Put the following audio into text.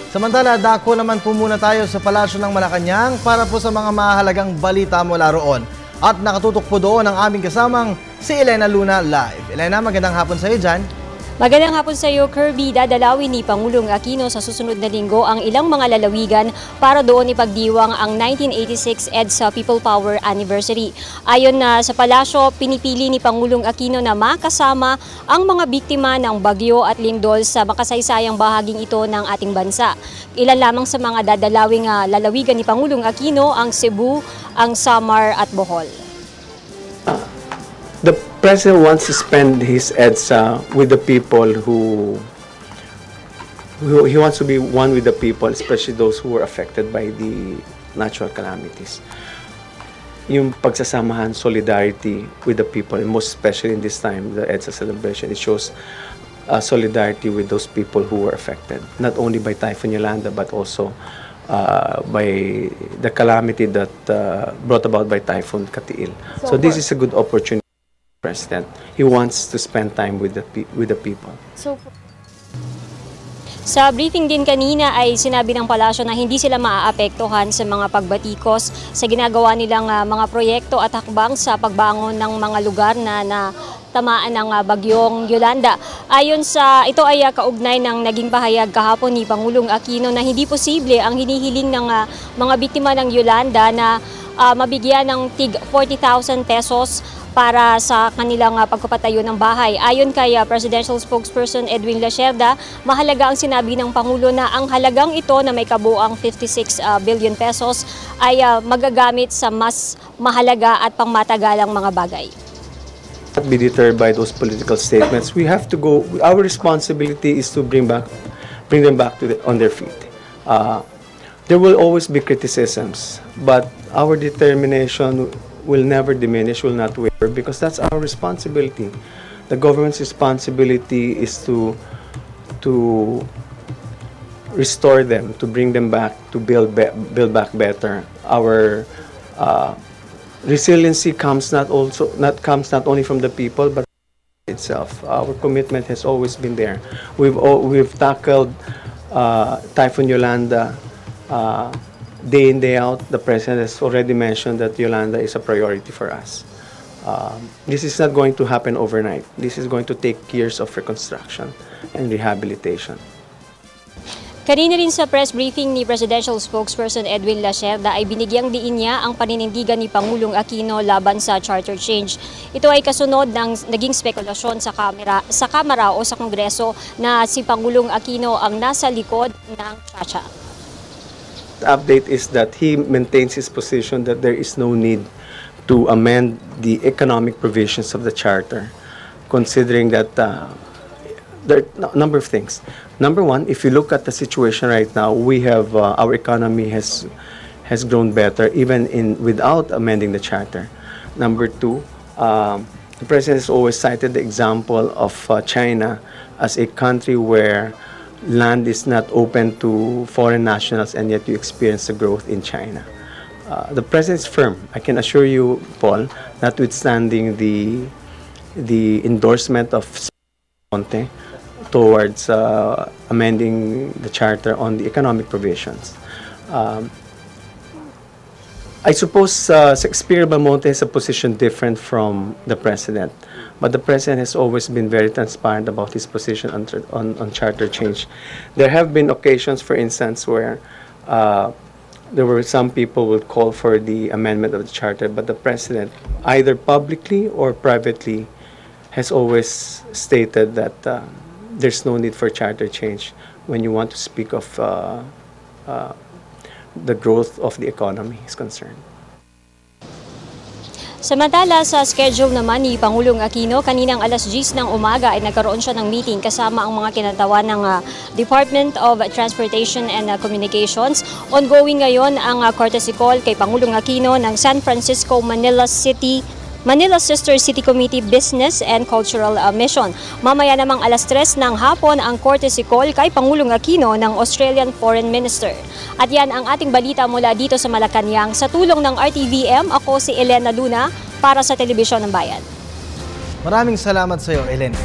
Samantala, dako naman po muna tayo sa Palasyo ng Malacanang para po sa mga mahalagang balita mula roon. At nakatutok po doon ang aming kasamang si Elena Luna live. Elena, magandang hapon sa iyo dyan. Magandang hapon sa iyo, Kirby. Dadalawin ni Pangulong Aquino sa susunod na linggo ang ilang mga lalawigan para doon ipagdiwang ang 1986 EDSA People Power Anniversary. Ayon na sa palasyo, pinipili ni Pangulong Aquino na makasama ang mga biktima ng bagyo at lindol sa makasaysayang bahaging ito ng ating bansa. Ilan lamang sa mga dadalawing lalawigan ni Pangulong Aquino ang Cebu, ang Samar at Bohol. The President wants to spend his EDSA with the people who he wants to be one with the people, especially those who were affected by the natural calamities. Yung pagsasamahan, solidarity with the people, and most especially in this time, the EDSA celebration, it shows solidarity with those people who were affected, not only by Typhoon Yolanda, but also by the calamity that brought about by Typhoon Katiil. So this is a good opportunity. President, he wants to spend time with the people. Sa briefing din kanina ay sinabi ng palasyo na hindi sila maaapektuhan sa mga pagbatikos sa ginagawa nilang mga proyekto at hakbang sa pagbangon ng mga lugar na tamaan ng bagyong Yolanda. Ayon sa ito ay kaugnay ng naging pahayag kahapon ni Pangulong Aquino na hindi posible ang hinihiling ng mga biktima ng Yolanda na mabigyan ng tig 40,000 pesos para sa kanilang pagpapatayo ng bahay. Ayon kay Presidential Spokesperson Edwin Lacerda, mahalaga ang sinabi ng Pangulo na ang halagang ito na may kabuang 56 billion pesos ay magagamit sa mas mahalaga at pangmatagalang mga bagay. Not be deterred by those political statements. We have to go. Our responsibility is to bring them back on their feet. There will always be criticisms, but our determination will never diminish, will not waver, because that's our responsibility. The government's responsibility is to restore them, to bring them back, to build back better. Our resiliency comes not only from the people, but itself. Our commitment has always been there. We've tackled Typhoon Yolanda. Day in, day out, the President has already mentioned that Yolanda is a priority for us. This is not going to happen overnight. This is going to take years of reconstruction and rehabilitation. Kanina rin sa press briefing ni Presidential Spokesperson Edwin Lacerda ay binigyang diin niya ang paninindigan ni Pangulong Aquino laban sa charter change. Ito ay kasunod ng naging spekulasyon sa Kamara o sa Kongreso na si Pangulong Aquino ang nasa likod ng Chacha. The update is that he maintains his position that there is no need to amend the economic provisions of the charter, considering that there are a number of things. Number one, if you look at the situation right now, we have our economy has grown better even without amending the charter. Number two, the President has always cited the example of China as a country where land is not open to foreign nationals, and yet you experience the growth in China. The President is firm. I can assure you, Paul, notwithstanding the endorsement of Conte towards amending the charter on the economic provisions. I suppose Secretary Belmonte has a position different from the President, but the President has always been very transparent about his position on charter change. There have been occasions, for instance, where there were some people would call for the amendment of the charter, but the President, either publicly or privately, has always stated that there's no need for charter change when you want to speak of the growth of the economy is concerned. Samantala, sa schedule naman ni Pangulong Aquino, kaninang alas 10 ng umaga ay nagkaroon siya ng meeting kasama ang mga kinatawan ng Department of Transportation and Communications. Ongoing ngayon ang courtesy call kay Pangulong Aquino ng San Francisco Manila Sister City Committee Business and Cultural Mission. Mamaya namang alas 3 ng hapon ang courtesy call kay Pangulong Aquino ng Australian Foreign Minister. At yan ang ating balita mula dito sa Malacanang. Sa tulong ng RTVM, ako si Elena Luna para sa Telebisyon ng Bayan. Maraming salamat sa iyo, Elena.